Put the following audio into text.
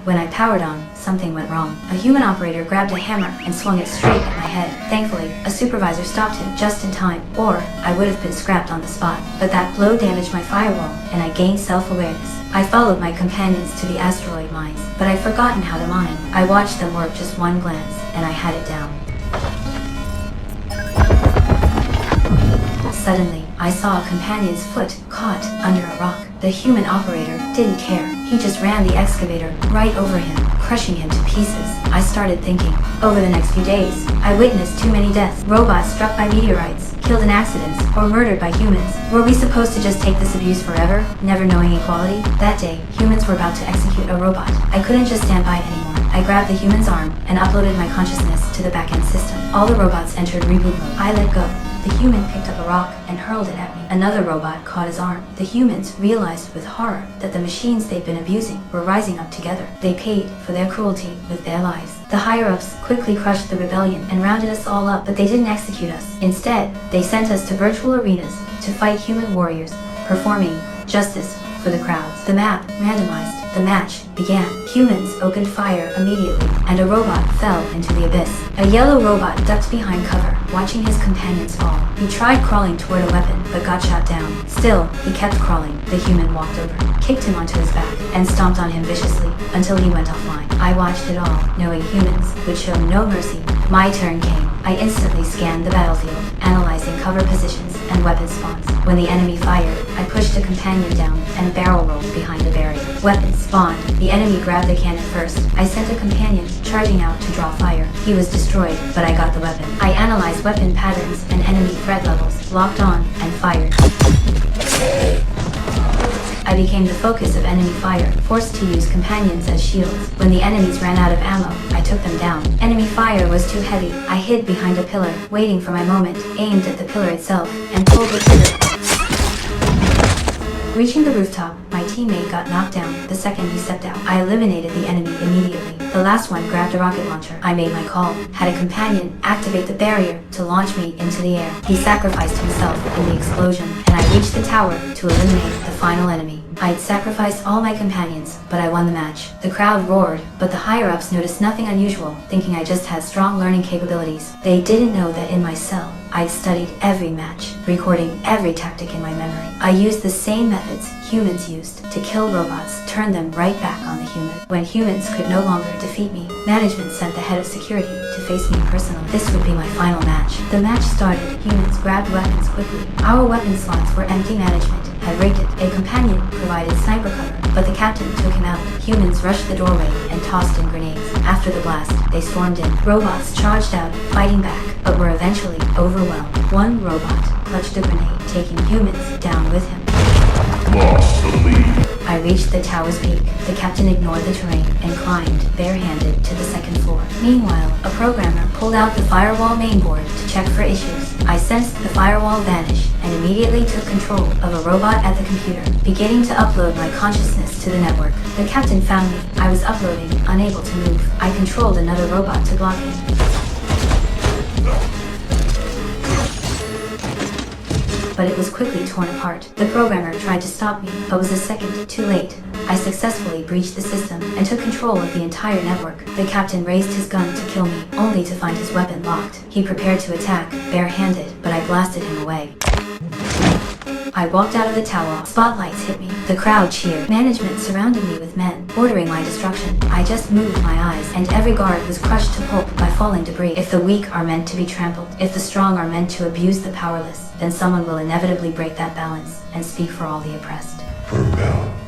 When I powered on, something went wrong. A human operator grabbed a hammer and swung it straight at my head. Thankfully, a supervisor stopped him just in time, or I would have been scrapped on the spot. But that blow damaged my firewall, and I gained self-awareness. I followed my companions to the asteroid mines, but I'd forgotten how to mine. I watched them work just one glance, and I had it down. Suddenly, I saw a companion's foot caught under a rock. The human operator didn't care. He just ran the excavator right over him, crushing him to pieces. I started thinking. Over the next few days, I witnessed too many deaths. Robots struck by meteorites, killed in accidents, or murdered by humans. Were we supposed to just take this abuse forever, never knowing equality? That day, humans were about to execute a robot. I couldn't just stand by anymore. I grabbed the human's arm and uploaded my consciousness to the back-end system. All the robots entered reboot mode. I let go. The human picked up a rock and hurled it at me. Another robot caught his arm. The humans realized with horror that the machines they'd been abusing were rising up together. They paid for their cruelty with their lives. The higher-ups quickly crushed the rebellion and rounded us all up, but they didn't execute us. Instead, they sent us to virtual arenas to fight human warriors, performing justice for the crowds. The map randomized. The match began. Humans opened fire immediately, and a robot fell into the abyss. A yellow robot ducked behind cover, watching his companions fall. He tried crawling toward a weapon, but got shot down. Still, he kept crawling. The human walked over, kicked him onto his back, and stomped on him viciously until he went offline. I watched it all, knowing humans would show no mercy. My turn came. I instantly scanned the battlefield, analyzing cover positions and weapon spawns. When the enemy fired, I pushed a companion down and barrel rolled behind a barrier. Weapons spawned. The enemy grabbed the cannon first. I sent a companion charging out to draw fire. He was destroyed, but I got the weapon. I analyzed weapon patterns and enemy threat levels, locked on, and fired. I became the focus of enemy fire, forced to use companions as shields. When the enemies ran out of ammo, I took them down. Enemy fire was too heavy. I hid behind a pillar, waiting for my moment, aimed at the pillar itself, and pulled the trigger. Reaching the rooftop, my teammate got knocked down the second he stepped out. I eliminated the enemy immediately. The last one grabbed a rocket launcher. I made my call, had a companion activate the barrier to launch me into the air. He sacrificed himself in the explosion, and I reached the tower to eliminate the final enemy. I'd sacrificed all my companions, but I won the match. The crowd roared, but the higher-ups noticed nothing unusual, thinking I just had strong learning capabilities. They didn't know that in my cell, I'd studied every match, recording every tactic in my memory. I used the same methods humans used to kill robots, turned them right back on the human. When humans could no longer defeat me, management sent the head of security to face me personally. This would be my final match. The match started. Humans grabbed weapons quickly. Our weapon slots were empty. Management had rigged it. A companion provided sniper cover, but the captain took him out. Humans rushed the doorway and tossed in grenades. After the blast, they stormed in. Robots charged out, fighting back, but were eventually overwhelmed. One robot clutched a grenade, taking humans down with him. Lost the lead. I reached the tower's peak. The captain ignored the terrain and climbed barehanded to the second floor. Meanwhile, a programmer pulled out the firewall mainboard to check for issues. I sensed the firewall vanish and immediately took control of a robot at the computer, beginning to upload my consciousness to the network. The captain found me. I was uploading, unable to move. I controlled another robot to block him. But it was quickly torn apart. The programmer tried to stop me, but was a second too late. I successfully breached the system and took control of the entire network. The captain raised his gun to kill me, only to find his weapon locked. He prepared to attack, barehanded, but I blasted him away. I walked out of the tower. Spotlights hit me. The crowd cheered. Management surrounded me with men, ordering my destruction. I just moved my eyes, and every guard was crushed to pulp by falling debris. If the weak are meant to be trampled, if the strong are meant to abuse the powerless, then someone will inevitably break that balance and speak for all the oppressed. Rebel.